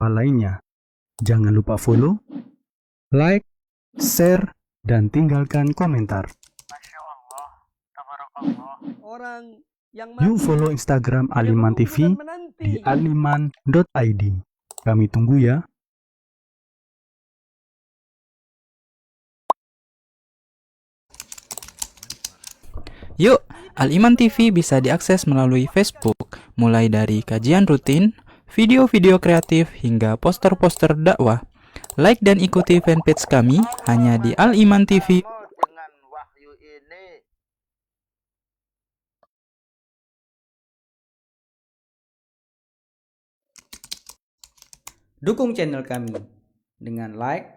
lainnya. Jangan lupa follow, like, share, dan tinggalkan komentar. Masya Allah, tabarakallah. Orang yang Yuk follow Instagram Aliman TV di aliman.id. Kami tunggu ya. Yuk, Al-Iman TV bisa diakses melalui Facebook, mulai dari kajian rutin, video-video kreatif, hingga poster-poster dakwah. Like dan ikuti fanpage kami hanya di Al-Iman TV. dengan wahyu ini. Dukung channel kami dengan like,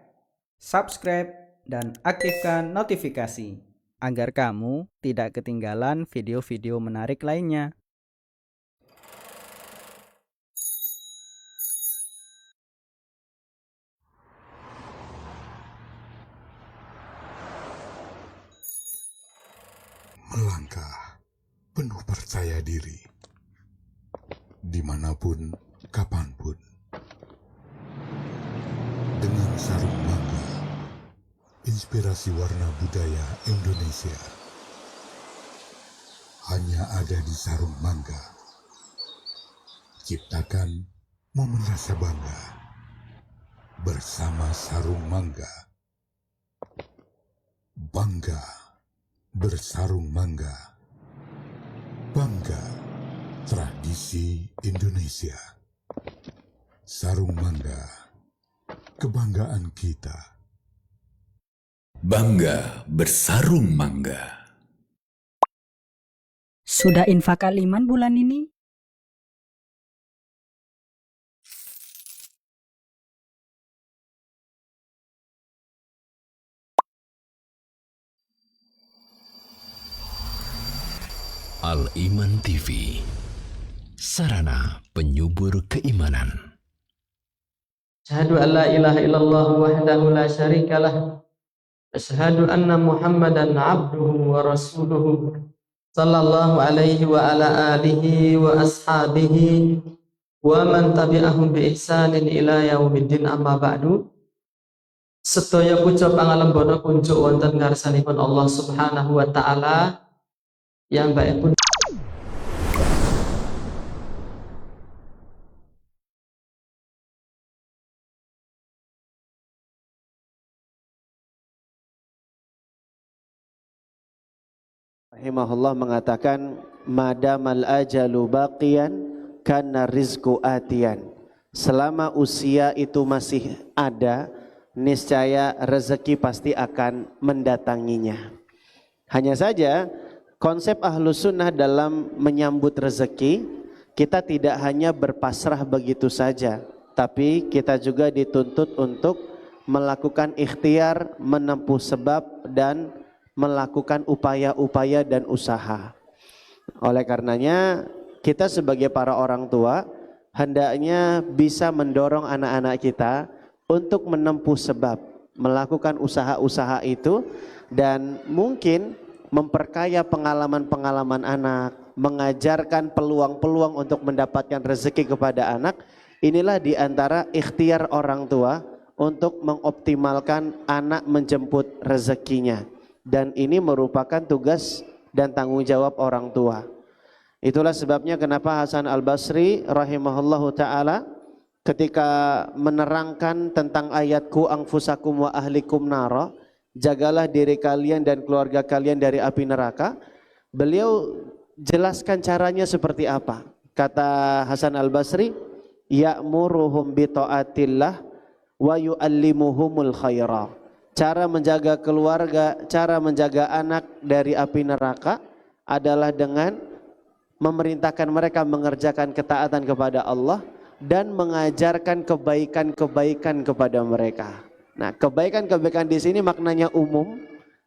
subscribe, dan aktifkan notifikasi agar kamu tidak ketinggalan video-video menarik lainnya. Melangkah penuh percaya diri, dimanapun, kapanpun, dengan sarung mangga, inspirasi warna budaya Indonesia hanya ada di sarung mangga. Ciptakan momen rasa bangga bersama sarung mangga. Bangga bersarung mangga. Bangga tradisi Indonesia. Sarung mangga, kebanggaan kita. Bangga bersarung mangga. Sudah infak Al-Iman bulan ini? Al-Iman TV, sarana penyubur keimanan. Asyhadu an la ilaha illallah wahdahu la syarikalah. Asyhadu anna Muhammadan abduhu wa rasuluhu. Sallallahu alaihi wa ala alihi wa ashabihi wa man tabi'ahum bi ihsanin ila yaumiddin, amma ba'du. Sedaya puja pangalembono kunjuk wonten ngarsanipun Allah Subhanahu wa taala yang baik pun rahimahullah mengatakan, madamal ajalu baqiyan kana rizqu atiyan. Selama usia itu masih ada, niscaya rezeki pasti akan mendatanginya. Hanya saja konsep Ahlus Sunnah dalam menyambut rezeki, kita tidak hanya berpasrah begitu saja, tapi kita juga dituntut untuk melakukan ikhtiar, menempuh sebab, dan melakukan upaya-upaya dan usaha. Oleh karenanya, kita sebagai para orang tua hendaknya bisa mendorong anak-anak kita untuk menempuh sebab, melakukan usaha-usaha itu, dan mungkin memperkaya pengalaman-pengalaman anak, mengajarkan peluang-peluang untuk mendapatkan rezeki kepada anak. Inilah diantara ikhtiar orang tua untuk mengoptimalkan anak menjemput rezekinya. Dan ini merupakan tugas dan tanggung jawab orang tua. Itulah sebabnya kenapa Hasan Al-Basri rahimahullahu ta'ala ketika menerangkan tentang ayat ku anfusakum wa ahlikum nara, jagalah diri kalian dan keluarga kalian dari api neraka, beliau jelaskan caranya seperti apa. Kata Hasan Al-Basri, ya'muruhum bi ta'atillah wa yu'allimuhumul khaira. Cara menjaga keluarga, cara menjaga anak dari api neraka adalah dengan memerintahkan mereka mengerjakan ketaatan kepada Allah dan mengajarkan kebaikan-kebaikan kepada mereka. Nah, kebaikan-kebaikan di sini maknanya umum,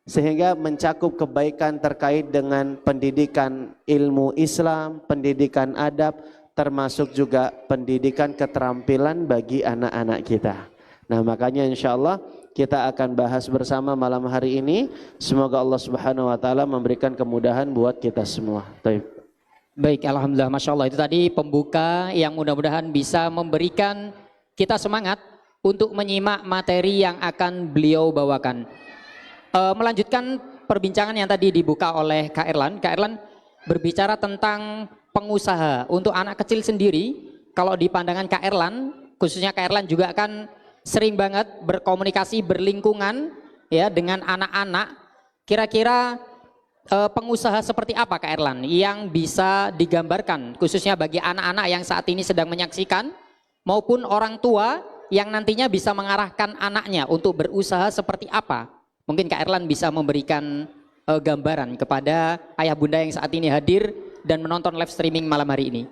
sehingga mencakup kebaikan terkait dengan pendidikan ilmu Islam, pendidikan adab, termasuk juga pendidikan keterampilan bagi anak-anak kita. Nah, makanya insya Allah kita akan bahas bersama malam hari ini. Semoga Allah Subhanahu wa taala memberikan kemudahan buat kita semua. Baik, alhamdulillah, masya Allah, itu tadi pembuka yang mudah-mudahan bisa memberikan kita semangat untuk menyimak materi yang akan beliau bawakan. Melanjutkan perbincangan yang tadi dibuka oleh Kak Erlan. Kak Erlan berbicara tentang pengusaha. Untuk anak kecil sendiri, kalau di pandangan Kak Erlan, khususnya Kak Erlan juga akan sering banget berkomunikasi, berlingkungan ya dengan anak-anak. Kira-kira pengusaha seperti apa Kak Erlan yang bisa digambarkan khususnya bagi anak-anak yang saat ini sedang menyaksikan maupun orang tua yang nantinya bisa mengarahkan anaknya untuk berusaha seperti apa? Mungkin Kak Erlan bisa memberikan gambaran kepada ayah bunda yang saat ini hadir dan menonton live streaming malam hari ini.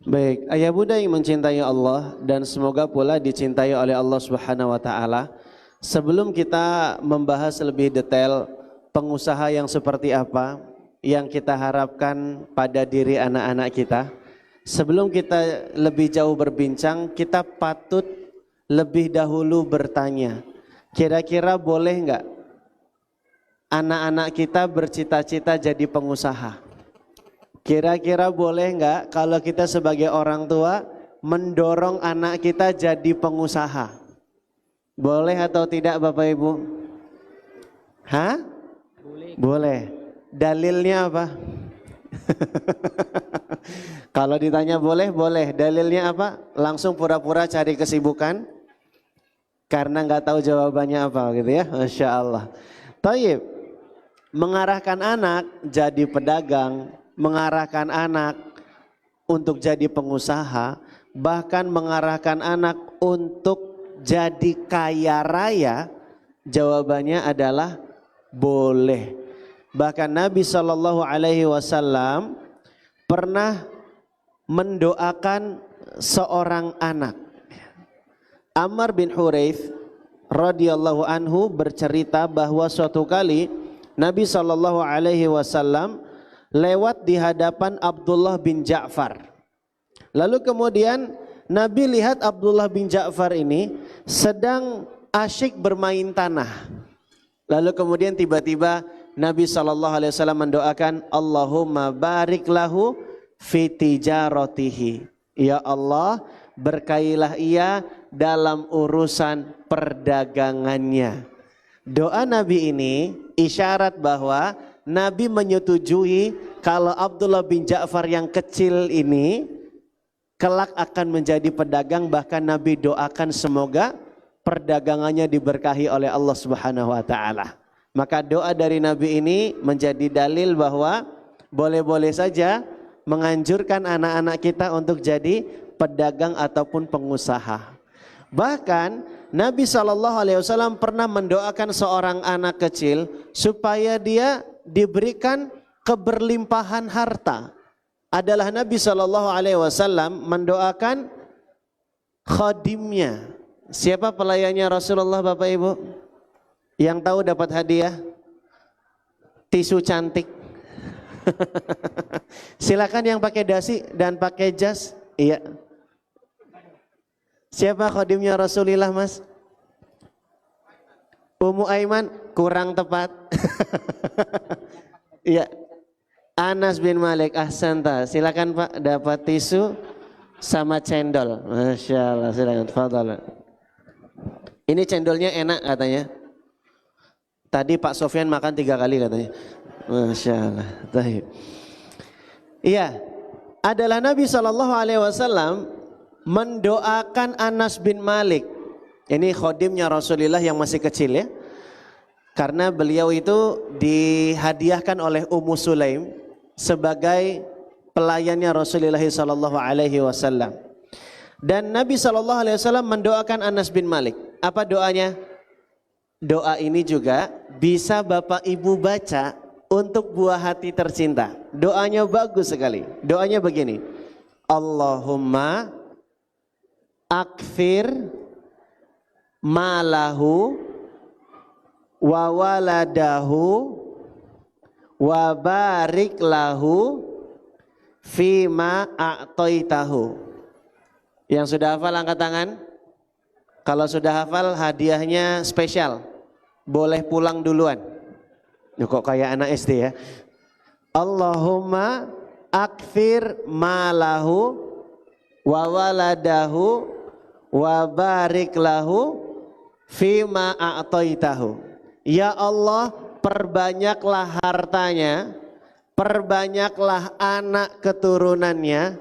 Baik, ayah bunda yang mencintai Allah dan semoga pula dicintai oleh Allah Subhanahu wa taala. Sebelum kita membahas lebih detail pengusaha yang seperti apa yang kita harapkan pada diri anak-anak kita, sebelum kita lebih jauh berbincang, kita patut lebih dahulu bertanya, kira-kira boleh nggak anak-anak kita bercita-cita jadi pengusaha? Kira-kira boleh nggak kalau kita sebagai orang tua mendorong anak kita jadi pengusaha? Boleh atau tidak Bapak Ibu? Hah? Boleh. Dalilnya apa? Kalau ditanya boleh, boleh. Dalilnya apa? Langsung pura-pura cari kesibukan karena nggak tahu jawabannya apa gitu ya. Masya Allah. Taib. Mengarahkan anak jadi pedagang, mengarahkan anak untuk jadi pengusaha, bahkan mengarahkan anak untuk jadi kaya raya, jawabannya adalah boleh. Bahkan Nabi SAW pernah mendoakan seorang anak. Ammar bin Huraith radhiyallahu anhu bercerita bahwa suatu kali Nabi SAW lewat di hadapan Abdullah bin Ja'far. Lalu kemudian Nabi lihat Abdullah bin Ja'far ini sedang asyik bermain tanah. Lalu kemudian tiba-tiba Nabi SAW mendoakan, Allahumma barik lahu fi tijaratihi. Ya Allah, berkailah ia dalam urusan perdagangannya. Doa Nabi ini isyarat bahwa Nabi menyetujui kalau Abdullah bin Ja'far yang kecil ini kelak akan menjadi pedagang, bahkan Nabi doakan semoga perdagangannya diberkahi oleh Allah Subhanahu wa taala. Maka doa dari Nabi ini menjadi dalil bahwa boleh-boleh saja menganjurkan anak-anak kita untuk jadi pedagang ataupun pengusaha. Bahkan Nabi SAW pernah mendoakan seorang anak kecil supaya dia diberikan keberlimpahan harta. Adalah Nabi SAW mendoakan khadimnya. Siapa pelayannya Rasulullah Bapak Ibu? Yang tahu dapat hadiah tisu cantik. Silakan yang pakai dasi dan pakai jas. Iya. Siapa khadimnya Rasulullah Mas? Ummu Aiman kurang tepat. Iya. Anas bin Malik, ahsanta. Silakan Pak, dapat tisu sama cendol. Masya Allah, silakan. Fadhal. Ini cendolnya enak katanya. Tadi Pak Sofyan makan 3 kali katanya. Masya Allah. Iya, adalah Nabi SAW mendoakan Anas bin Malik. Ini khodimnya Rasulullah yang masih kecil ya. Karena beliau itu dihadiahkan oleh Ummu Sulaim sebagai pelayannya Rasulullah SAW. Dan Nabi SAW mendoakan Anas bin Malik. Apa doanya? Doa ini juga bisa Bapak Ibu baca untuk buah hati tercinta. Doanya bagus sekali. Doanya begini. Allahumma akfir malahu wa waladahu wa barik lahu fima a'taitahu. Yang sudah hafal angkat tangan. Kalau sudah hafal hadiahnya spesial. Boleh pulang duluan. Kok kayak anak SD ya. Allahumma akfir malahu wa waladahu wa barik lahu fima a'taitahu. Ya Allah, perbanyaklah hartanya, perbanyaklah anak keturunannya,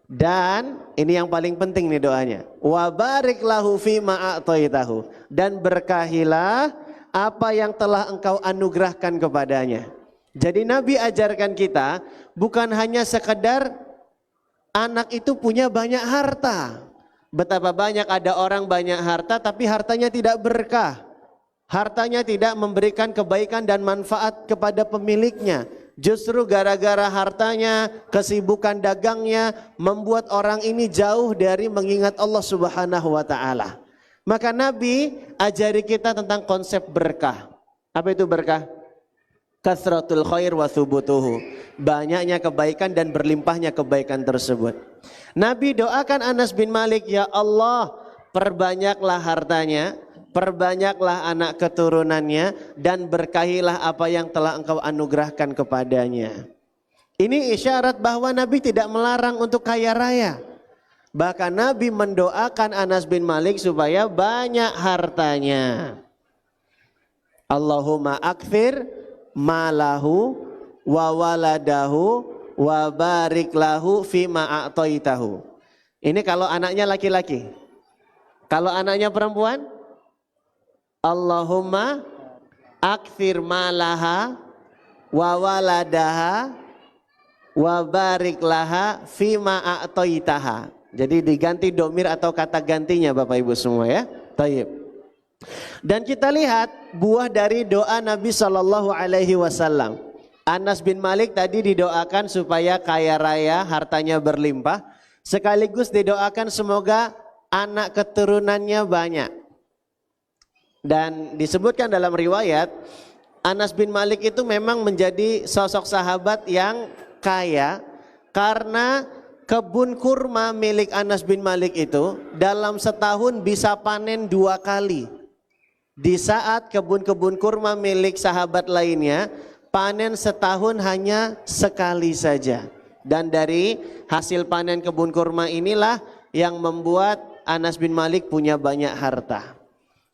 dan ini yang paling penting nih doanya, wa barik lahu fima a'taitahu, dan berkahilah apa yang telah engkau anugerahkan kepadanya. Jadi Nabi ajarkan kita bukan hanya sekedar anak itu punya banyak harta. Betapa banyak ada orang banyak harta tapi hartanya tidak berkah. Hartanya tidak memberikan kebaikan dan manfaat kepada pemiliknya. Justru gara-gara hartanya, kesibukan dagangnya membuat orang ini jauh dari mengingat Allah Subhanahu wa taala. Maka Nabi ajari kita tentang konsep berkah. Apa itu berkah? Kathratul khair wa thubutuhu. Banyaknya kebaikan dan berlimpahnya kebaikan tersebut. Nabi doakan Anas bin Malik, ya Allah, perbanyaklah hartanya, perbanyaklah anak keturunannya, dan berkahilah apa yang telah engkau anugerahkan kepadanya. Ini isyarat bahwa Nabi tidak melarang untuk kaya raya. Bahkan Nabi mendoakan Anas bin Malik supaya banyak hartanya. Allahumma akthir malahu wa waladahu wa barik lahu fima a'taitahu. Ini kalau anaknya laki-laki. Kalau anaknya perempuan, Allahumma akthir malaha wa waladaha wa barik laha fima a'taitaha. Jadi diganti domir atau kata gantinya Bapak Ibu semua ya. Taib. Dan kita lihat buah dari doa Nabi SAW. Anas bin Malik tadi didoakan supaya kaya raya, hartanya berlimpah. Sekaligus didoakan semoga anak keturunannya banyak. Dan disebutkan dalam riwayat, Anas bin Malik itu memang menjadi sosok sahabat yang kaya. Karena kebun kurma milik Anas bin Malik itu dalam setahun bisa panen 2 kali. Di saat kebun-kebun kurma milik sahabat lainnya panen setahun hanya sekali saja. Dan dari hasil panen kebun kurma inilah yang membuat Anas bin Malik punya banyak harta.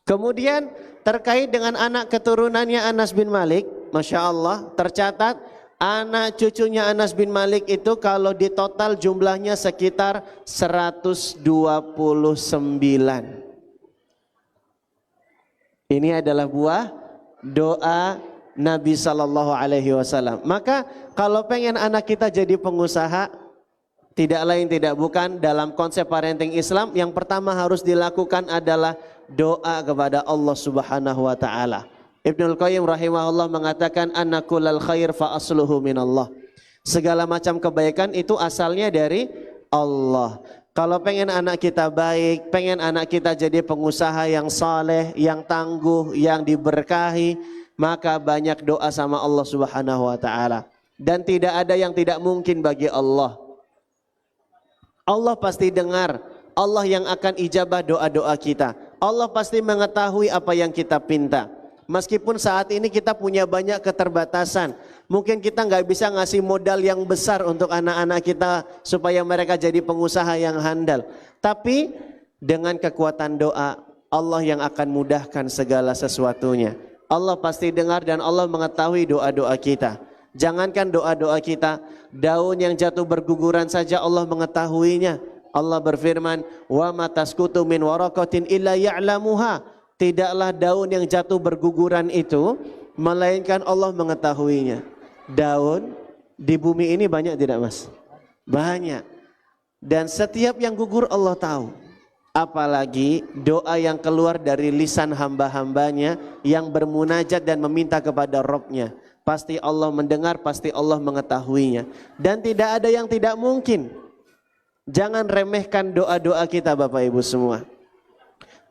Kemudian terkait dengan anak keturunannya Anas bin Malik, Masya Allah, tercatat anak cucunya Anas bin Malik itu kalau di total jumlahnya sekitar 129. Ini adalah buah doa Nabi SAW. Maka kalau pengen anak kita jadi pengusaha, tidak lain tidak bukan dalam konsep parenting Islam, yang pertama harus dilakukan adalah doa kepada Allah Subhanahu wa taala. Ibnul Qayyim rahimahullah mengatakan annakul khair fa asluhu minallah. Segala macam kebaikan itu asalnya dari Allah. Kalau pengen anak kita baik, pengen anak kita jadi pengusaha yang saleh, yang tangguh, yang diberkahi, maka banyak doa sama Allah Subhanahu wa taala. Dan tidak ada yang tidak mungkin bagi Allah. Allah pasti dengar, Allah yang akan ijabah doa-doa kita. Allah pasti mengetahui apa yang kita pinta. Meskipun saat ini kita punya banyak keterbatasan, mungkin kita nggak bisa ngasih modal yang besar untuk anak-anak kita supaya mereka jadi pengusaha yang handal. Tapi dengan kekuatan doa, Allah yang akan mudahkan segala sesuatunya. Allah pasti dengar dan Allah mengetahui doa-doa kita. Jangankan doa-doa kita, daun yang jatuh berguguran saja Allah mengetahuinya. Allah berfirman, "Wa ma tasqutu min waraqatin illa ya'lamuha." Tidaklah daun yang jatuh berguguran itu melainkan Allah mengetahuinya. Daun di bumi ini banyak tidak Mas? Banyak. Dan setiap yang gugur Allah tahu. Apalagi doa yang keluar dari lisan hamba-hambanya yang bermunajat dan meminta kepada Rabb-nya. Pasti Allah mendengar, pasti Allah mengetahuinya. Dan tidak ada yang tidak mungkin. Jangan remehkan doa-doa kita Bapak Ibu semua.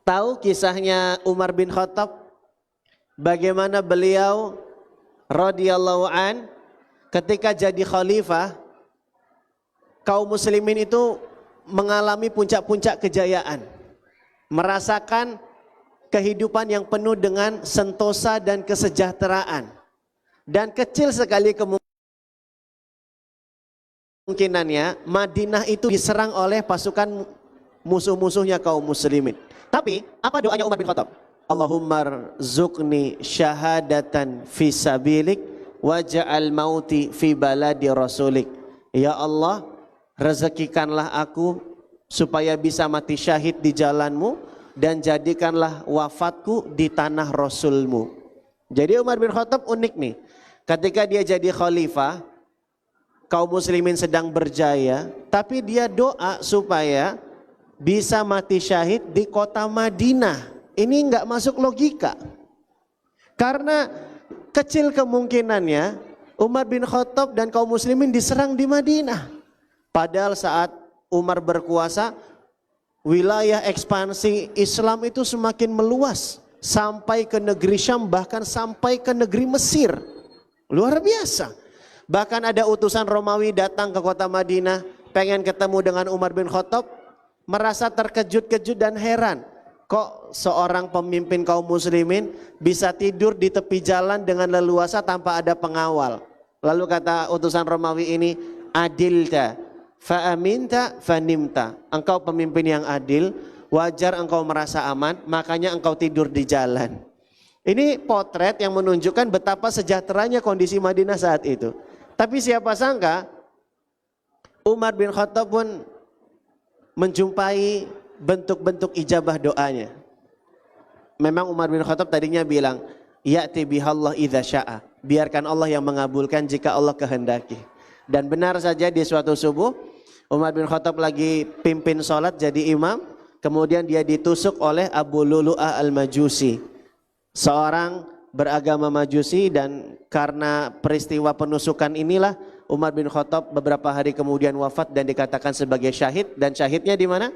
Tahu kisahnya Umar bin Khattab? Bagaimana beliau radhiyallahu an ketika jadi khalifah, kaum muslimin itu mengalami puncak-puncak kejayaan. Merasakan kehidupan yang penuh dengan sentosa dan kesejahteraan. Dan kecil sekali kemungkinannya Madinah itu diserang oleh pasukan musuh-musuhnya kaum muslimin. Tapi apa doanya Umar bin Khattab? Allahumma rzuqni syahadatan fi sabilik waj'al mauti fi baladi rasulik. Ya Allah, rezekikanlah aku supaya bisa mati syahid di jalanmu dan jadikanlah wafatku di tanah Rasulmu. Jadi Umar bin Khattab unik nih. Ketika dia jadi khalifah, kaum muslimin sedang berjaya, tapi dia doa supaya bisa mati syahid di kota Madinah. Ini enggak masuk logika. Karena kecil kemungkinannya Umar bin Khattab dan kaum muslimin diserang di Madinah. Padahal saat Umar berkuasa, wilayah ekspansi Islam itu semakin meluas. Sampai ke negeri Syam, bahkan sampai ke negeri Mesir. Luar biasa. Bahkan ada utusan Romawi datang ke kota Madinah, pengen ketemu dengan Umar bin Khattab, merasa terkejut-kejut dan heran. Kok seorang pemimpin kaum muslimin bisa tidur di tepi jalan dengan leluasa tanpa ada pengawal. Lalu kata utusan Romawi ini, adilta fa'aminta fanimta. Engkau pemimpin yang adil, wajar engkau merasa aman, makanya engkau tidur di jalan. Ini potret yang menunjukkan betapa sejahteranya kondisi Madinah saat itu. Tapi siapa sangka Umar bin Khattab pun menjumpai bentuk-bentuk ijabah doanya. Memang Umar bin Khattab tadinya bilang, ya'ti bihallah idza sya'a. Biarkan Allah yang mengabulkan jika Allah kehendaki. Dan benar saja di suatu subuh, Umar bin Khattab lagi pimpin sholat jadi imam. Kemudian dia ditusuk oleh Abu Lulu'ah al-Majusi. Seorang beragama Majusi, dan karena peristiwa penusukan inilah Umar bin Khattab beberapa hari kemudian wafat dan dikatakan sebagai syahid. Dan syahidnya di mana?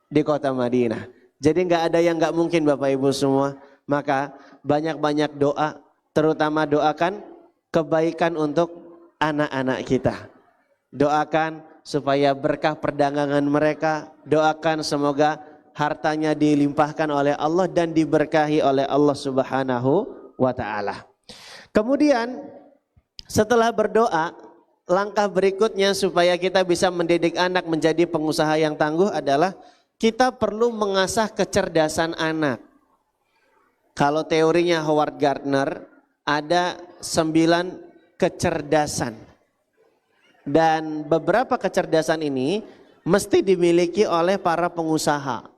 Di kota Madinah. Jadi nggak ada yang nggak mungkin Bapak Ibu semua. Maka banyak-banyak doa, terutama doakan kebaikan untuk anak-anak kita. Doakan supaya berkah perdagangan mereka. Doakan semoga hartanya dilimpahkan oleh Allah dan diberkahi oleh Allah Subhanahu wa ta'ala. Kemudian setelah berdoa, langkah berikutnya supaya kita bisa mendidik anak menjadi pengusaha yang tangguh adalah kita perlu mengasah kecerdasan anak. Kalau teorinya Howard Gardner, ada 9 kecerdasan. Dan beberapa kecerdasan ini mesti dimiliki oleh para pengusaha.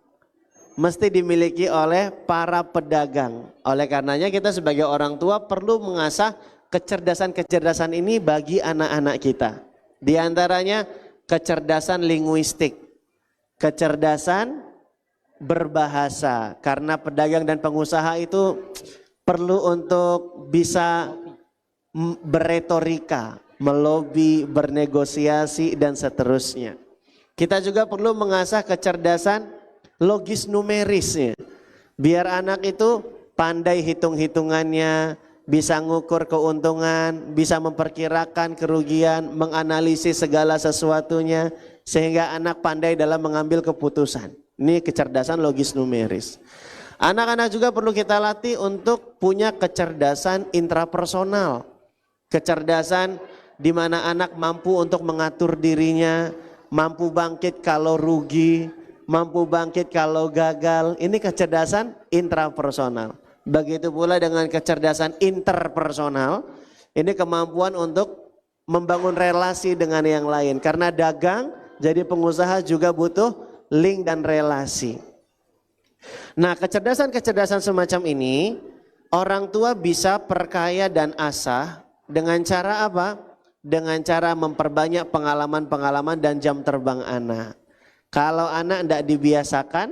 Mesti dimiliki oleh para pedagang. Oleh karenanya kita sebagai orang tua perlu mengasah kecerdasan-kecerdasan ini bagi anak-anak kita. Di antaranya kecerdasan linguistik. Kecerdasan berbahasa, karena pedagang dan pengusaha itu perlu untuk bisa berretorika, melobi, bernegosiasi dan seterusnya. Kita juga perlu mengasah kecerdasan logis numerisnya, biar anak itu pandai hitung-hitungannya, bisa ngukur keuntungan, bisa memperkirakan kerugian, menganalisis segala sesuatunya, sehingga anak pandai dalam mengambil keputusan. Ini kecerdasan logis numeris. Anak-anak juga perlu kita latih untuk punya kecerdasan intrapersonal. Kecerdasan di mana anak mampu untuk mengatur dirinya, mampu bangkit kalau rugi, mampu bangkit kalau gagal. Ini kecerdasan intrapersonal. Begitu pula dengan kecerdasan interpersonal. Ini kemampuan untuk membangun relasi dengan yang lain. Karena dagang, jadi pengusaha juga butuh link dan relasi. Nah, kecerdasan-kecerdasan semacam ini orang tua bisa perkaya dan asah dengan cara apa? Dengan cara memperbanyak pengalaman-pengalaman dan jam terbang anak. Kalau anak tidak dibiasakan,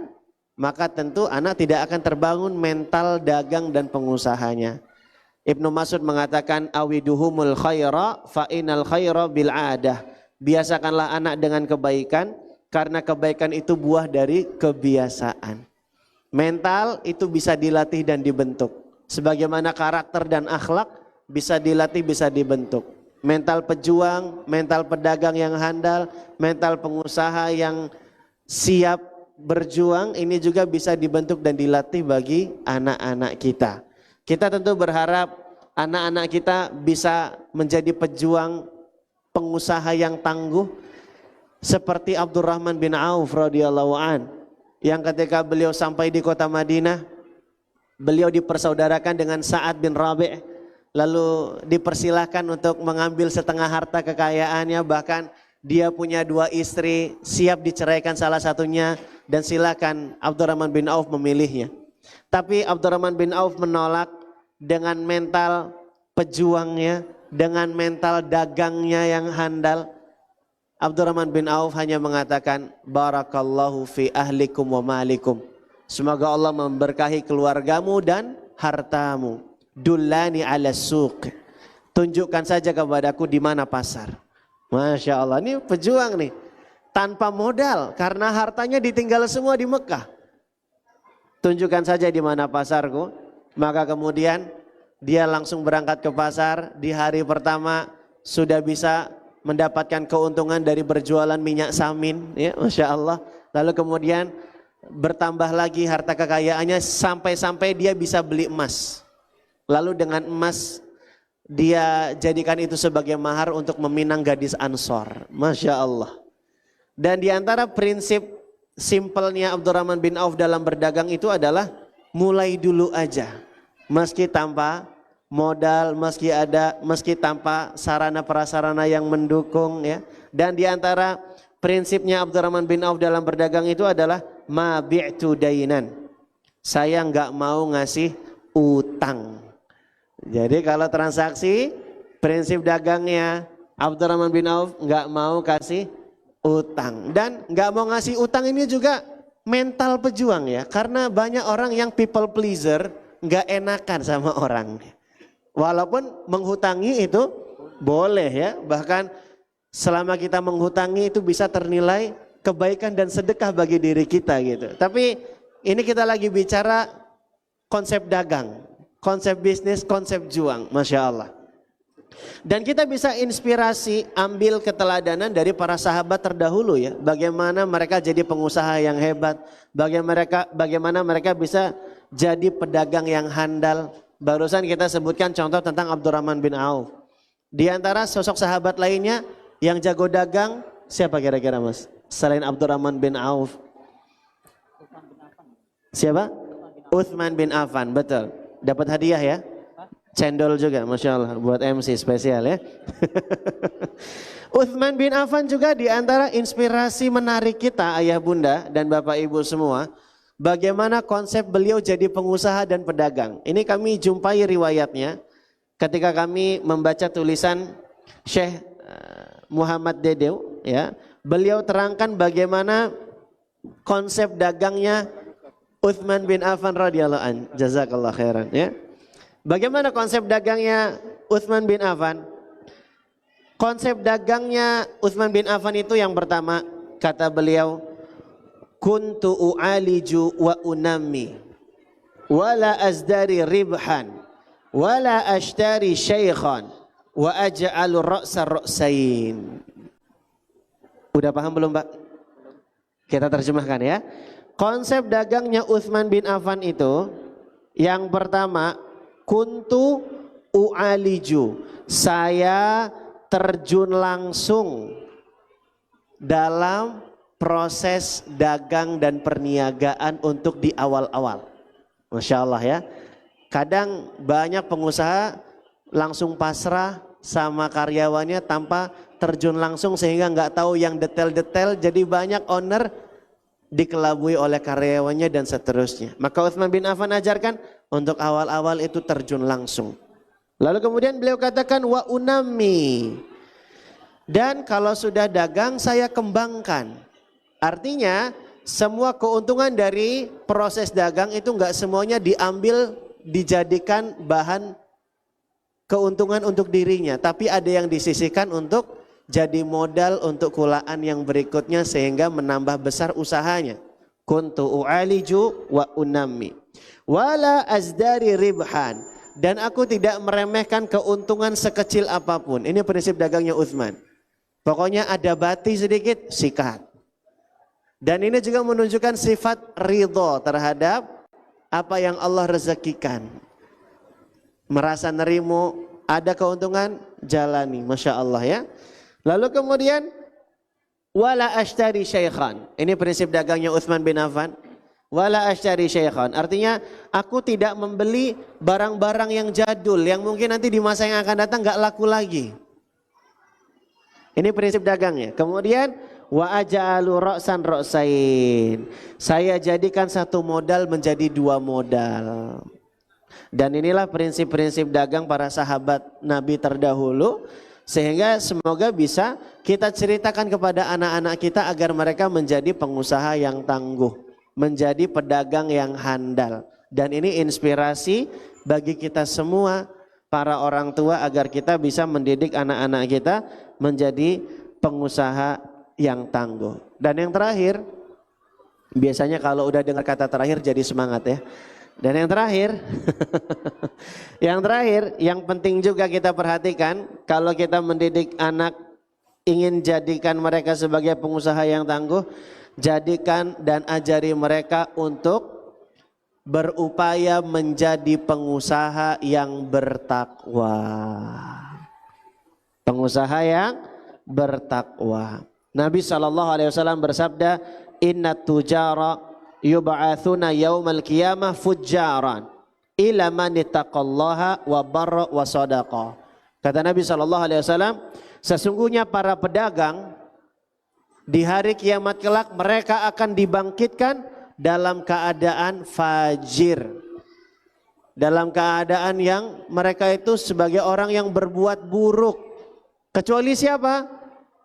maka tentu anak tidak akan terbangun mental dagang dan pengusahanya. Ibnu Mas'ud mengatakan, awiduhumul khaira fa inal khaira bil adah. Biasakanlah anak dengan kebaikan, karena kebaikan itu buah dari kebiasaan. Mental itu bisa dilatih dan dibentuk. Sebagaimana karakter dan akhlak bisa dilatih, bisa dibentuk. Mental pejuang, mental pedagang yang handal, mental pengusaha yang siap berjuang, ini juga bisa dibentuk dan dilatih bagi anak-anak kita. Kita tentu berharap anak-anak kita bisa menjadi pejuang pengusaha yang tangguh. Seperti Abdurrahman bin Auf radhiyallahu an, yang ketika beliau sampai di kota Madinah, beliau dipersaudarakan dengan Sa'ad bin Rabi', lalu dipersilahkan untuk mengambil setengah harta kekayaannya, bahkan dia punya 2 istri, siap diceraikan salah satunya, dan silakan Abdurrahman bin Auf memilihnya. Tapi Abdurrahman bin Auf menolak dengan mental pejuangnya, dengan mental dagangnya yang handal. Abdurrahman bin Auf hanya mengatakan, barakallahu fi ahlikum wa malikum. Semoga Allah memberkahi keluargamu dan hartamu. Dullani ala suq. Tunjukkan saja kepadaku di mana pasar. Masya Allah, ini pejuang nih. Tanpa modal, karena hartanya ditinggal semua di Mekah. Tunjukkan saja di mana pasarku. Maka kemudian dia langsung berangkat ke pasar. Di hari pertama sudah bisa mendapatkan keuntungan dari berjualan minyak samin, ya, Masya Allah. Lalu kemudian bertambah lagi harta kekayaannya sampai-sampai dia bisa beli emas. Lalu dengan emas dia jadikan itu sebagai mahar untuk meminang gadis Ansor. Masya Allah. Dan di antara prinsip simpelnya Abdurrahman bin Auf dalam berdagang itu adalah mulai dulu aja. Meski tanpa modal, meski tanpa sarana prasarana yang mendukung, ya. Dan di antara prinsipnya Abdurrahman bin Auf dalam berdagang itu adalah ma bi'tu dainan. Saya enggak mau ngasih utang. Jadi kalau transaksi, prinsip dagangnya Abdurrahman bin Auf enggak mau kasih utang. Dan enggak mau ngasih utang ini juga mental pejuang, ya. Karena banyak orang yang people pleaser, enggak enakan sama orang. Walaupun menghutangi itu boleh, ya. Bahkan selama kita menghutangi itu bisa ternilai kebaikan dan sedekah bagi diri kita gitu. Tapi ini kita lagi bicara konsep dagang, konsep bisnis, konsep juang. Masya Allah. Dan kita bisa inspirasi, ambil keteladanan dari para sahabat terdahulu, ya. Bagaimana mereka jadi pengusaha yang hebat, bagaimana mereka bisa jadi pedagang yang handal. Barusan kita sebutkan contoh tentang Abdurrahman bin Auf. Di antara sosok sahabat lainnya yang jago dagang, siapa kira-kira Mas? Selain Abdurrahman bin Auf. Siapa? Uthman bin Affan, betul. Dapat hadiah, ya? Cendol juga, Masya Allah, buat MC spesial, ya. Uthman bin Affan juga di antara inspirasi menarik kita, ayah bunda dan bapak ibu semua. Bagaimana konsep beliau jadi pengusaha dan pedagang. Ini kami jumpai riwayatnya ketika kami membaca tulisan Syekh Muhammad Dedew, ya. Beliau terangkan bagaimana konsep dagangnya Uthman bin Affan radhiyallahu an. Jazakallah khairan, ya. Bagaimana konsep dagangnya Uthman bin Affan? Konsep dagangnya Uthman bin Affan itu yang pertama, kata beliau, kuntu u'aliju wa unammi wala azdari ribhan wala ashtari syaikhan wa aj'alu ra'sa ra'sain. Udah paham belum, Pak? Kita terjemahkan, ya. Konsep dagangnya Uthman bin Affan itu yang pertama, kuntu u'aliju, saya terjun langsung dalam proses dagang dan perniagaan untuk di awal-awal. Masya Allah, ya. Kadang banyak pengusaha langsung pasrah sama karyawannya tanpa terjun langsung sehingga nggak tahu yang detail-detail, jadi banyak owner dikelabui oleh karyawannya dan seterusnya. Maka Uthman bin Affan ajarkan untuk awal-awal itu terjun langsung. Lalu kemudian beliau katakan wa unami, dan kalau sudah dagang saya kembangkan. Artinya semua keuntungan dari proses dagang itu enggak semuanya diambil dijadikan bahan keuntungan untuk dirinya, tapi ada yang disisihkan untuk jadi modal untuk kulaan yang berikutnya sehingga menambah besar usahanya. Kuntu u'aliju wa unami wala azdari ribhan, dan aku tidak meremehkan keuntungan sekecil apapun. Ini prinsip dagangnya Uthman. Pokoknya ada bati sedikit, sikat. Dan ini juga menunjukkan sifat ridho terhadap apa yang Allah rezekikan. Merasa nerimo, ada keuntungan, jalani. Masya Allah, ya. Lalu kemudian wala ashtari syaikhan. Ini prinsip dagangnya Utsman bin Affan. Wala ashtari syaikhan. Artinya aku tidak membeli barang-barang yang jadul yang mungkin nanti di masa yang akan datang nggak laku lagi. Ini prinsip dagangnya. Kemudian wa aja'alu ra'san ra'sain. Saya jadikan satu modal menjadi dua modal. Dan inilah prinsip-prinsip dagang para sahabat Nabi terdahulu, sehingga semoga bisa kita ceritakan kepada anak-anak kita agar mereka menjadi pengusaha yang tangguh, menjadi pedagang yang handal. Dan ini inspirasi bagi kita semua para orang tua agar kita bisa mendidik anak-anak kita menjadi pengusaha yang tangguh. Dan yang terakhir, biasanya kalau udah dengar kata terakhir jadi semangat ya. Dan yang terakhir, yang penting juga kita perhatikan kalau kita mendidik anak ingin jadikan mereka sebagai pengusaha yang tangguh, jadikan dan ajari mereka untuk berupaya menjadi pengusaha yang bertakwa. Pengusaha yang bertakwa. Nabi SAW bersabda, "Inna tujara yub'atsuna yaumal qiyamah fujjaran ila man ittaqallaha wa barra wa sadaqa." Kata Nabi SAW, sesungguhnya para pedagang di hari kiamat kelak mereka akan dibangkitkan dalam keadaan fajir, dalam keadaan yang mereka itu sebagai orang yang berbuat buruk. Kecuali siapa?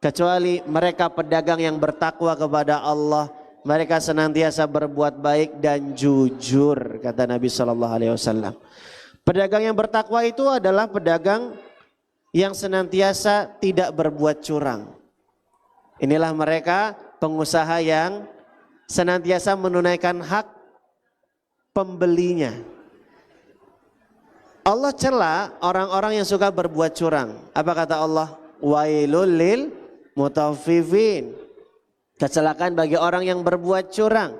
Kecuali mereka pedagang yang bertakwa kepada Allah. Mereka senantiasa berbuat baik dan jujur, kata Nabi SAW. Pedagang yang bertakwa itu adalah pedagang yang senantiasa tidak berbuat curang. Inilah mereka pengusaha yang senantiasa menunaikan hak pembelinya. Allah cela orang-orang yang suka berbuat curang. Apa kata Allah? Wailul lil mutaffifin. Kecelakaan bagi orang yang berbuat curang.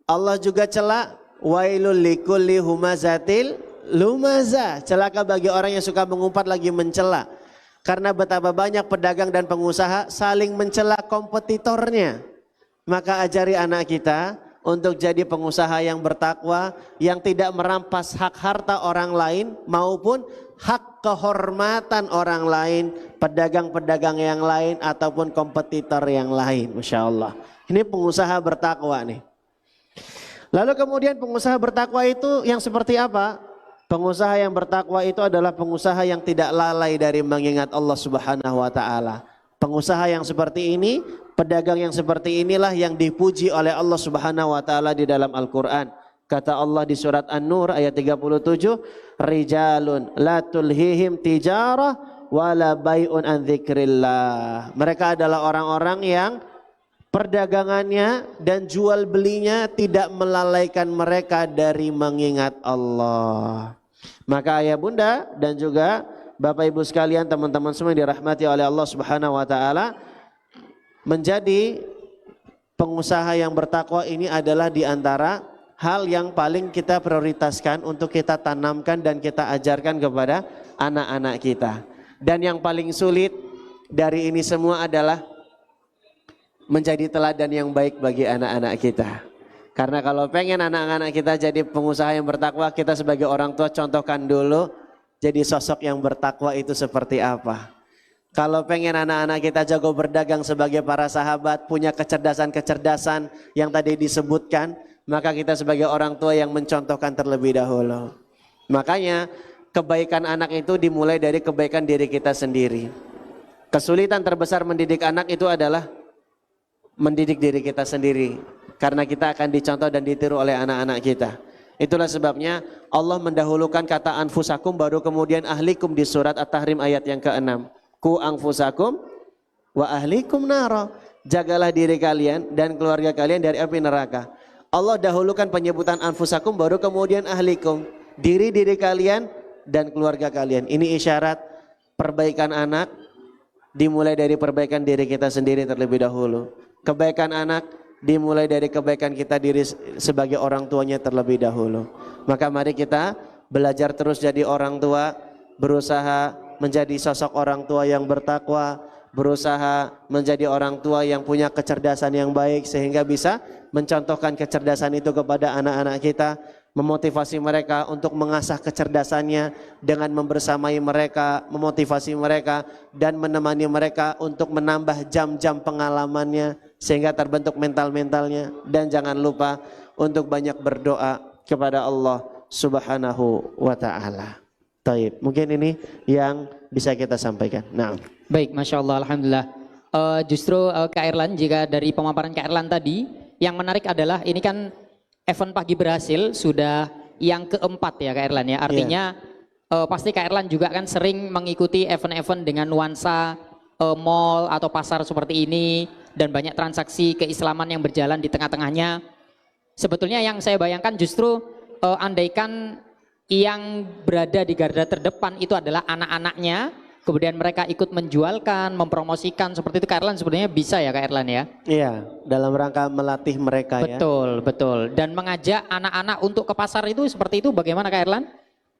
Allah juga cela wailul likulli humazatil lumazah. Celaka bagi orang yang suka mengumpat lagi mencela. Karena betapa banyak pedagang dan pengusaha saling mencela kompetitornya. Maka ajari anak kita untuk jadi pengusaha yang bertakwa, yang tidak merampas hak harta orang lain maupun hak kehormatan orang lain, pedagang-pedagang yang lain ataupun kompetitor yang lain. Masya Allah. Ini pengusaha bertakwa nih. Lalu kemudian pengusaha bertakwa itu yang seperti apa? Pengusaha yang bertakwa itu adalah pengusaha yang tidak lalai dari mengingat Allah Subhanahu wa taala. Pengusaha yang seperti ini, pedagang yang seperti inilah yang dipuji oleh Allah Subhanahu wa taala di dalam Al-Qur'an. Kata Allah di surat An-Nur ayat 37, rijalun la tulhihim tijarah wala bai'un an dzikrillah. Mereka adalah orang-orang yang perdagangannya dan jual belinya tidak melalaikan mereka dari mengingat Allah. Maka ayah bunda dan juga Bapak Ibu sekalian, teman-teman semua yang dirahmati oleh Allah Subhanahu wa taala, menjadi pengusaha yang bertakwa ini adalah di antara hal yang paling kita prioritaskan untuk kita tanamkan dan kita ajarkan kepada anak-anak kita. Dan yang paling sulit dari ini semua adalah menjadi teladan yang baik bagi anak-anak kita. Karena kalau pengen anak-anak kita jadi pengusaha yang bertakwa, kita sebagai orang tua contohkan dulu jadi sosok yang bertakwa itu seperti apa. Kalau pengen anak-anak kita jago berdagang sebagai para sahabat, punya kecerdasan-kecerdasan yang tadi disebutkan, maka kita sebagai orang tua yang mencontohkan terlebih dahulu. Makanya kebaikan anak itu dimulai dari kebaikan diri kita sendiri. Kesulitan terbesar mendidik anak itu adalah mendidik diri kita sendiri. Karena kita akan dicontoh dan ditiru oleh anak-anak kita. Itulah sebabnya Allah mendahulukan kata anfusakum baru kemudian ahlikum di surat At-Tahrim ayat yang ke-6. Ku anfusakum wa ahlikum nara. Jagalah diri kalian dan keluarga kalian dari api neraka. Allah dahulukan penyebutan anfusakum baru kemudian ahlikum. Diri-diri kalian dan keluarga kalian. Ini isyarat perbaikan anak dimulai dari perbaikan diri kita sendiri terlebih dahulu. Kebaikan anak dimulai dari kebaikan kita diri sebagai orang tuanya terlebih dahulu. Maka mari kita belajar terus jadi orang tua, berusaha menjadi sosok orang tua yang bertakwa, berusaha menjadi orang tua yang punya kecerdasan yang baik sehingga bisa mencontohkan kecerdasan itu kepada anak-anak kita, memotivasi mereka untuk mengasah kecerdasannya dengan membersamai mereka, memotivasi mereka dan menemani mereka untuk menambah jam-jam pengalamannya sehingga terbentuk mental-mentalnya. Dan jangan lupa untuk banyak berdoa kepada Allah Subhanahu wa ta'ala. Taib, mungkin ini yang bisa kita sampaikan. Nah, baik, Masya Allah, Alhamdulillah. Justru Kak Erlan, jika dari pemaparan Kak Erlan tadi, yang menarik adalah ini kan event pagi berhasil sudah yang keempat ya Kak Erlan ya. Artinya pasti Kak Erlan juga kan sering mengikuti event-event dengan nuansa mall atau pasar seperti ini dan banyak transaksi keislaman yang berjalan di tengah-tengahnya. Sebetulnya yang saya bayangkan justru andaikan yang berada di garda terdepan itu adalah anak-anaknya, kemudian mereka ikut menjualkan, mempromosikan seperti itu, Kak Erlan sebenarnya bisa ya Kak Erlan ya? Iya, dalam rangka melatih mereka ya. Betul, betul. Dan mengajak anak-anak untuk ke pasar itu seperti itu bagaimana Kak Erlan?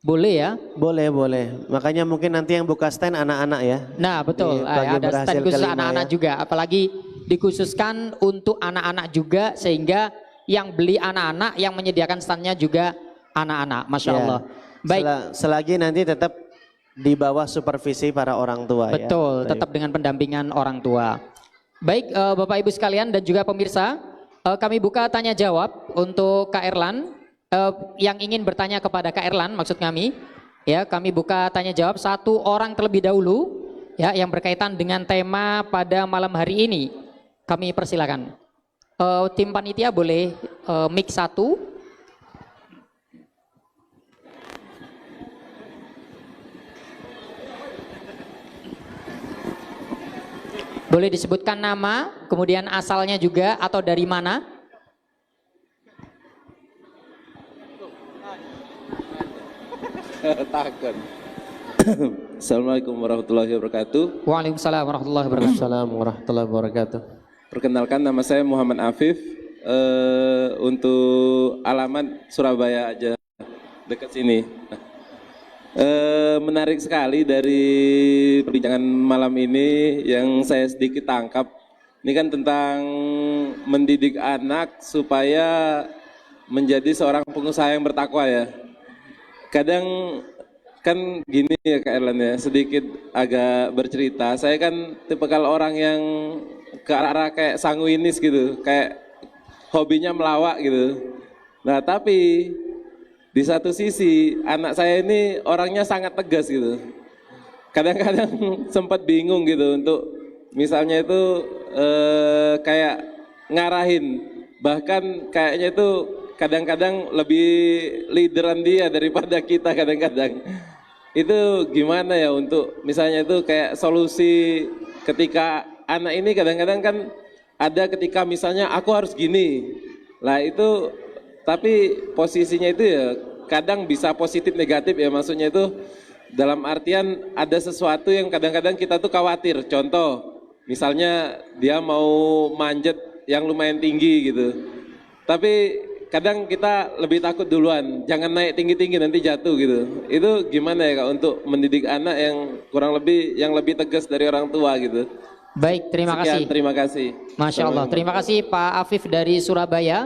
Boleh ya? Boleh, boleh. Makanya mungkin nanti yang buka stand anak-anak ya. Nah betul, ada stand khusus anak-anak juga. Apalagi dikhususkan untuk anak-anak juga sehingga yang beli anak-anak, yang menyediakan standnya juga anak-anak. Masya Allah. Baik. Selagi nanti tetap di bawah supervisi para orang tua. Betul, ya. Tetap dengan pendampingan orang tua. Baik Bapak Ibu sekalian dan juga pemirsa, kami buka tanya jawab untuk Kak Erlan. Yang ingin bertanya kepada Kak Erlan maksud kami, ya kami buka tanya jawab satu orang terlebih dahulu, ya yang berkaitan dengan tema pada malam hari ini. Kami persilakan. Tim panitia boleh mic 1. Boleh disebutkan nama, kemudian asalnya juga atau dari mana? Takkan. Assalamualaikum warahmatullahi wabarakatuh. Waalaikumsalam warahmatullahi wabarakatuh. Waalaikumsalam warahmatullahi wabarakatuh. Perkenalkan, nama saya Muhammad Afif. Untuk alamat Surabaya aja, dekat sini. Menarik sekali dari perbincangan malam ini yang saya sedikit tangkap. Ini kan tentang mendidik anak supaya menjadi seorang pengusaha yang bertakwa ya. Kadang kan gini ya Kak Erlan ya, sedikit agak bercerita. Saya kan tipikal orang yang ke arah kayak sanguinis gitu, kayak hobinya melawak gitu. Nah tapi di satu sisi anak saya ini orangnya sangat tegas gitu. Kadang-kadang sempat bingung gitu untuk misalnya itu kayak ngarahin. Bahkan kayaknya itu kadang-kadang lebih leaderan dia daripada kita kadang-kadang. Itu gimana ya untuk misalnya itu kayak solusi ketika anak ini kadang-kadang kan ada ketika misalnya aku harus gini. Lah itu tapi posisinya itu ya kadang bisa positif negatif ya, maksudnya itu dalam artian ada sesuatu yang kadang-kadang kita tuh khawatir. Contoh misalnya dia mau manjat yang lumayan tinggi gitu, tapi kadang kita lebih takut duluan, jangan naik tinggi-tinggi nanti jatuh gitu. Itu gimana ya Kak untuk mendidik anak yang kurang lebih yang lebih tegas dari orang tua gitu. Baik, terima kasih. Terima kasih. Masya Allah, terima kasih Pak Afif dari Surabaya.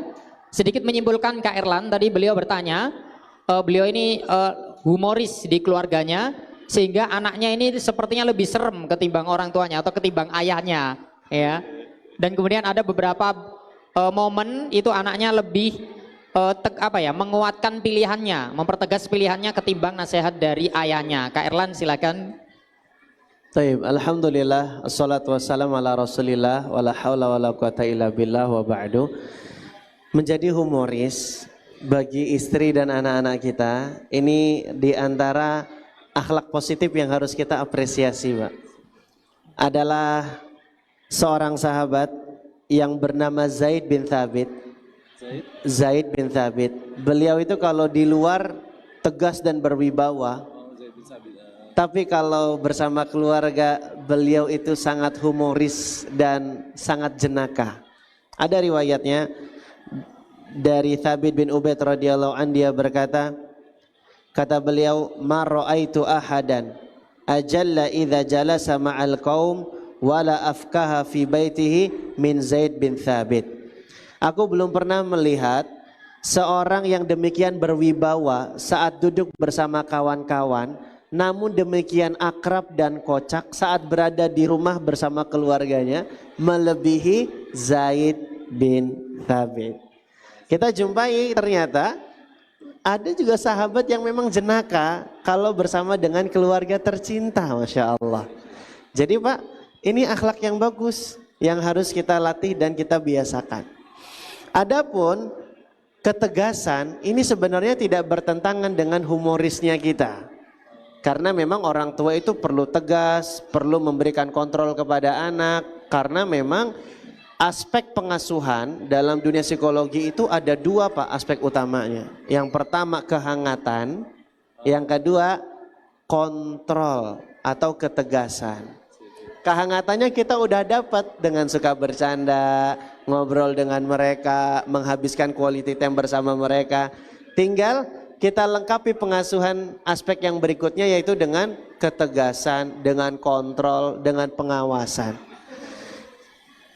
Sedikit menyimpulkan Kak Erlan, tadi beliau bertanya, beliau ini humoris di keluarganya, sehingga anaknya ini sepertinya lebih serem ketimbang orang tuanya atau ketimbang ayahnya, ya. Dan kemudian ada beberapa momen itu anaknya lebih menguatkan pilihannya, mempertegas pilihannya ketimbang nasihat dari ayahnya. Kak Erlan silakan. Taib, alhamdulillah, assalatu wassalamu ala rasulillah, wala hawla wala quwata illa billah wa ba'du. Menjadi humoris bagi istri dan anak-anak kita ini diantara akhlak positif yang harus kita apresiasi, Pak. Adalah seorang sahabat yang bernama Zaid bin Thabit. Zaid bin Thabit. Beliau itu kalau di luar tegas dan berwibawa, tapi kalau bersama keluarga beliau itu sangat humoris dan sangat jenaka. Ada riwayatnya dari Thabit bin Ubaid radhiyallahu an, dia berkata, kata beliau, ma ra'aitu ahadan ajalla idza jalasa ma'al qaum wala afkaha fi baitihi min Zaid bin Thabit. Aku belum pernah melihat seorang yang demikian berwibawa saat duduk bersama kawan-kawan, namun demikian akrab dan kocak saat berada di rumah bersama keluarganya, melebihi Zaid bin Thabit. Kita jumpai ternyata ada juga sahabat yang memang jenaka kalau bersama dengan keluarga tercinta, Masya Allah. Jadi Pak, ini akhlak yang bagus yang harus kita latih dan kita biasakan. Adapun ketegasan ini sebenarnya tidak bertentangan dengan humorisnya kita. Karena memang orang tua itu perlu tegas, perlu memberikan kontrol kepada anak. Karena memang aspek pengasuhan dalam dunia psikologi itu ada dua Pak aspek utamanya. Yang pertama kehangatan, yang kedua kontrol atau ketegasan. Kehangatannya kita udah dapat dengan suka bercanda, ngobrol dengan mereka, menghabiskan quality time bersama mereka. Tinggal kita lengkapi pengasuhan aspek yang berikutnya yaitu dengan ketegasan, dengan kontrol, dengan pengawasan.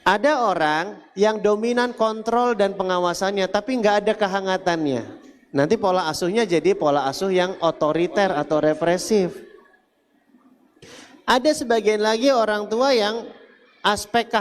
Ada orang yang dominan kontrol dan pengawasannya tapi nggak ada kehangatannya. Nanti pola asuhnya jadi pola asuh yang otoriter atau represif. Ada sebagian lagi orang tua yang aspek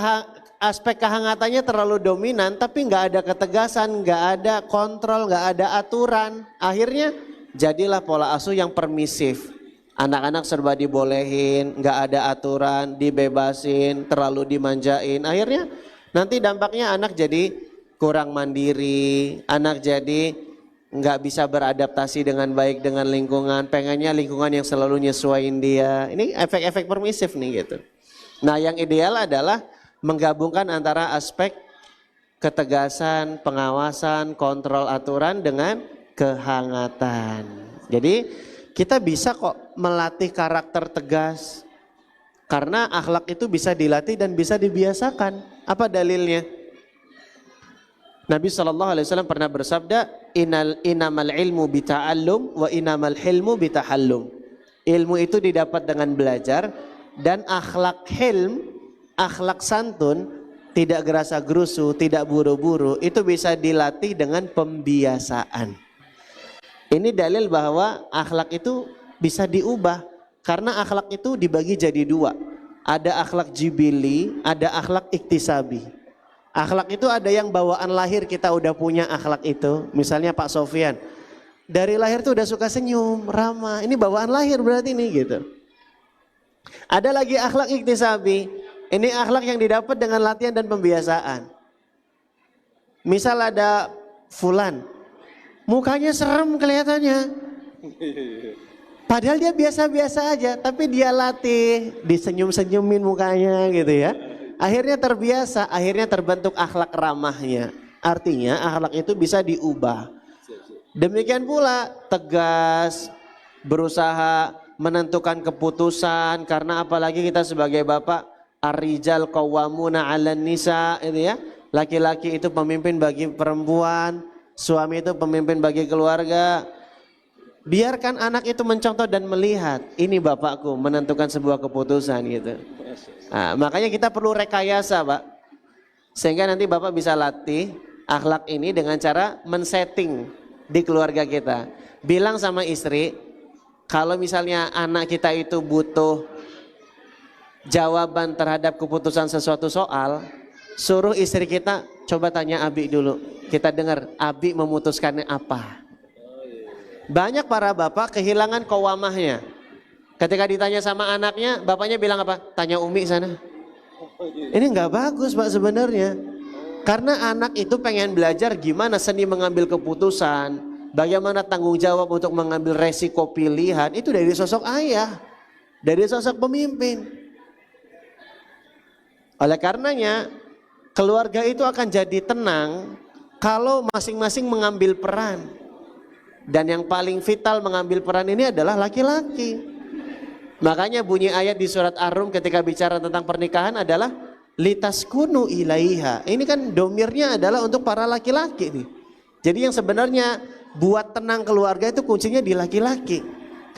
kehangatannya terlalu dominan tapi nggak ada ketegasan, nggak ada kontrol, nggak ada aturan. Akhirnya jadilah pola asuh yang permisif. Anak-anak serba dibolehin, nggak ada aturan, dibebasin, terlalu dimanjain. Akhirnya nanti dampaknya anak jadi kurang mandiri, anak jadi nggak bisa beradaptasi dengan baik dengan lingkungan. Pengennya lingkungan yang selalu nyesuaiin dia. Ini efek-efek permisif nih gitu. Nah yang ideal adalah menggabungkan antara aspek ketegasan, pengawasan, kontrol aturan dengan kehangatan. Jadi kita bisa kok melatih karakter tegas. Karena akhlak itu bisa dilatih dan bisa dibiasakan. Apa dalilnya? Nabi SAW pernah bersabda, inamal ilmu bita'allum wa inamal hilmu bitahallum. Ilmu itu didapat dengan belajar dan akhlak hilm, akhlak santun, tidak gerasa gerusu, tidak buru-buru, itu bisa dilatih dengan pembiasaan. Ini dalil bahwa akhlak itu bisa diubah. Karena akhlak itu dibagi jadi dua. Ada akhlak jibili, ada akhlak iktisabi. Akhlak itu ada yang bawaan lahir kita udah punya akhlak itu. Misalnya Pak Sofyan, dari lahir tuh udah suka senyum, ramah. Ini bawaan lahir berarti nih gitu. Ada lagi akhlak iktisabi. Ini akhlak yang didapat dengan latihan dan pembiasaan. Misal ada fulan, mukanya serem kelihatannya. Padahal dia biasa-biasa aja, tapi dia latih, disenyum-senyumin mukanya gitu ya. Akhirnya terbiasa, akhirnya terbentuk akhlak ramahnya. Artinya akhlak itu bisa diubah. Demikian pula tegas, berusaha menentukan keputusan. Karena apalagi kita sebagai bapak, ar-rijal qawwamuna 'alan nisa, itu ya. Laki-laki itu pemimpin bagi perempuan. Suami itu pemimpin bagi keluarga. Biarkan anak itu mencontoh dan melihat, ini bapakku menentukan sebuah keputusan gitu. Nah, makanya kita perlu rekayasa Pak. Sehingga nanti bapak bisa latih akhlak ini dengan cara men-setting di keluarga kita. Bilang sama istri, kalau misalnya anak kita itu butuh jawaban terhadap keputusan sesuatu soal, suruh istri kita coba tanya Abi dulu. Kita dengar Abi memutuskannya apa. Banyak para bapak kehilangan qawamahnya. Ketika ditanya sama anaknya, bapaknya bilang apa? Tanya Umi sana. Ini nggak bagus Pak sebenarnya. Karena anak itu pengen belajar gimana seni mengambil keputusan, bagaimana tanggung jawab untuk mengambil resiko pilihan, itu dari sosok ayah, dari sosok pemimpin. Oleh karenanya, keluarga itu akan jadi tenang kalau masing-masing mengambil peran. Dan yang paling vital mengambil peran ini adalah laki-laki. Makanya bunyi ayat di surat Ar-Rum ketika bicara tentang pernikahan adalah litaskunu ilaiha. Ini kan domirnya adalah untuk para laki-laki nih. Jadi yang sebenarnya buat tenang keluarga itu kuncinya di laki-laki.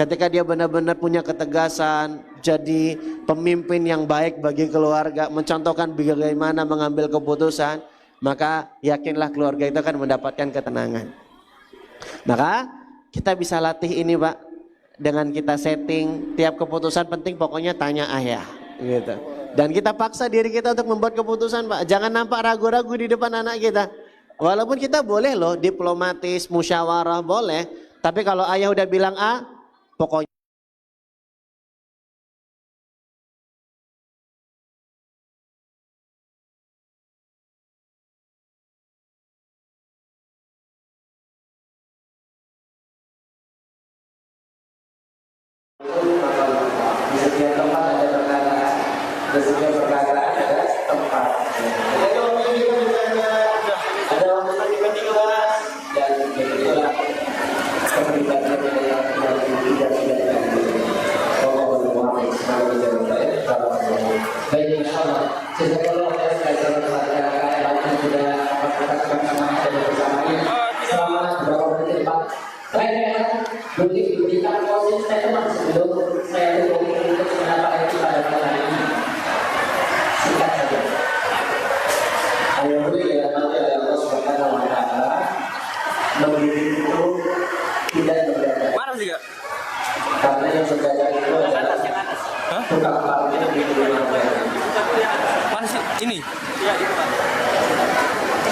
ketika dia benar-benar punya ketegasan, jadi pemimpin yang baik bagi keluarga, mencontohkan bagaimana mengambil keputusan, maka yakinlah keluarga itu akan mendapatkan ketenangan. Maka kita bisa latih ini Pak, dengan kita setting tiap keputusan penting pokoknya tanya ayah gitu. Dan kita paksa diri kita untuk membuat keputusan Pak, jangan nampak ragu-ragu di depan anak kita. Walaupun kita boleh loh diplomatis, musyawarah boleh, tapi kalau ayah udah bilang A, pokoknya di setiap tempat ada perkataan, di setiap perkataan ada tempat. Jadi kalau kita misalnya ada waktu tiba-tiba dan begitulah keterlibatan yang tidak sudah baik, insyaallah. Jazakallah khairan kepada yang sudah bersama ini. Selamat beberapa menit Pak. Baik, berikan closing statement sebelum saya tutup untuk pendapat itu pada malam hari ini. Singkat saja. Alhamdulillah Allah Subhanahu wa taala mendidik itu tidak mendadak. Mana sih Kak? Karena yang mendadak itu adalah tukang parkir di luar. Mana sih? Ini? Iya, itu Pak.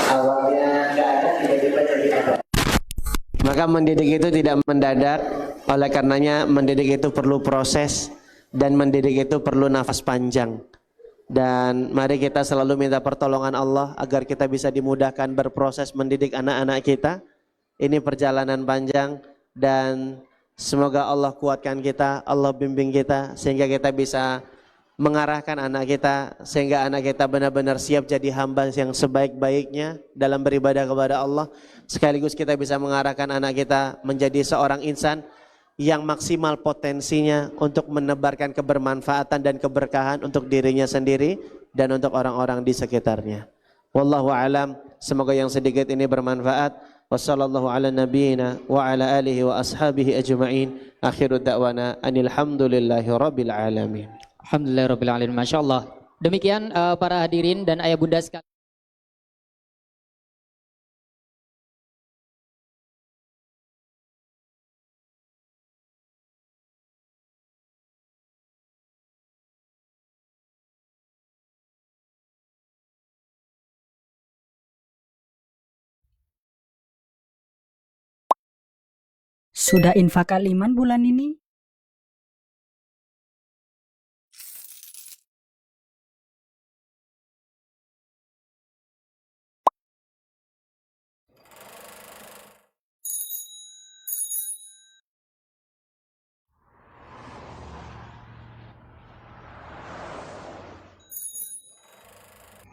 Awalnya enggak ada, tiba-tiba jadi ada. Maka mendidik itu tidak mendadak, oleh karenanya mendidik itu perlu proses dan mendidik itu perlu nafas panjang. Dan mari kita selalu minta pertolongan Allah agar kita bisa dimudahkan berproses mendidik anak-anak kita. Ini perjalanan panjang dan semoga Allah kuatkan kita, Allah bimbing kita sehingga kita bisa mengarahkan anak kita, sehingga anak kita benar-benar siap jadi hamba yang sebaik-baiknya dalam beribadah kepada Allah. Sekaligus kita bisa mengarahkan anak kita menjadi seorang insan yang maksimal potensinya untuk menebarkan kebermanfaatan dan keberkahan untuk dirinya sendiri dan untuk orang-orang di sekitarnya. Wallahu alam, semoga yang sedikit ini bermanfaat. Wassallallahu ala nabiyyina wa ala alihi wa ashabihi ajma'in. Akhiru da'wana anil hamdulillahi rabbil alamin. Alhamdulillah, Masya Allah. Demikian para hadirin dan ayah bunda sekalian. Sudah infak Al-Iman bulan ini?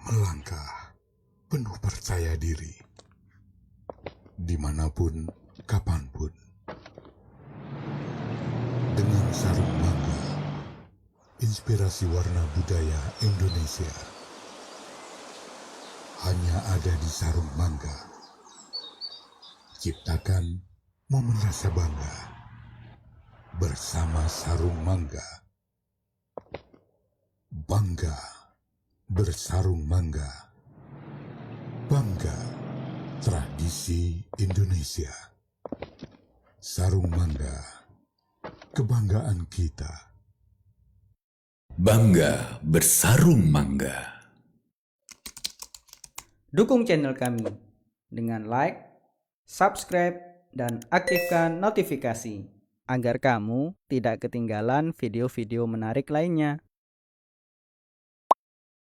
Melangkah penuh percaya diri, dimanapun, kapanpun, dengan sarung bangga, inspirasi warna budaya Indonesia hanya ada di Sarung Mangga. Ciptakan momen rasa bangga bersama Sarung Mangga. Bangga bersarung mangga. Bangga tradisi Indonesia. Sarung Mangga, kebanggaan kita. Bangga bersarung mangga. Dukung channel kami dengan like, subscribe, dan aktifkan notifikasi agar kamu tidak ketinggalan video-video menarik lainnya.